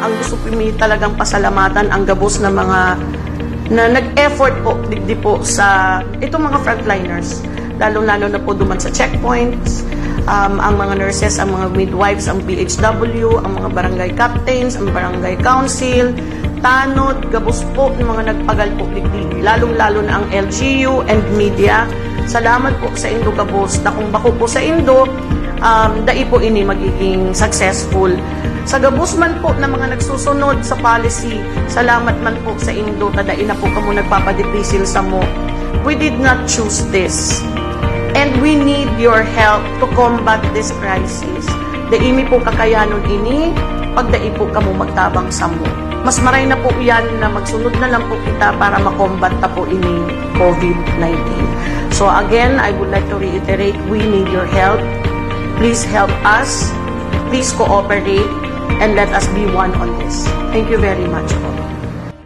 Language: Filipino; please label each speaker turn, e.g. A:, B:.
A: ang gusto ko talagang pasalamatan ang gabos na mga na nag-effort po digdi po sa itong mga frontliners, lalo-lalo na po duman sa checkpoints, ang mga nurses, ang mga midwives, ang PHW, ang mga barangay captains, ang barangay council, tanod, gabos po ng mga nagpagal po digdi, lalong-lalo na ang LGU and media. Salamat po sa Indo gabos, na kung bako po sa Indo, dai po ini magiging successful. Sa gabos man po na mga nagsusunod sa policy, salamat man po sa Indo, tadai na po kamo nagpapadipisil sa mo. We did not choose this. And we need your help to combat this crisis. Daimi po kakayanon ini, pagdai po kamo magtabang sa mo. Mas maray na po yan na magsunod na lang po kita para makombat na po ini COVID-19. So again, I would like to reiterate, we need your help. Please help us. Please cooperate and let us be one on this. Thank you very much po.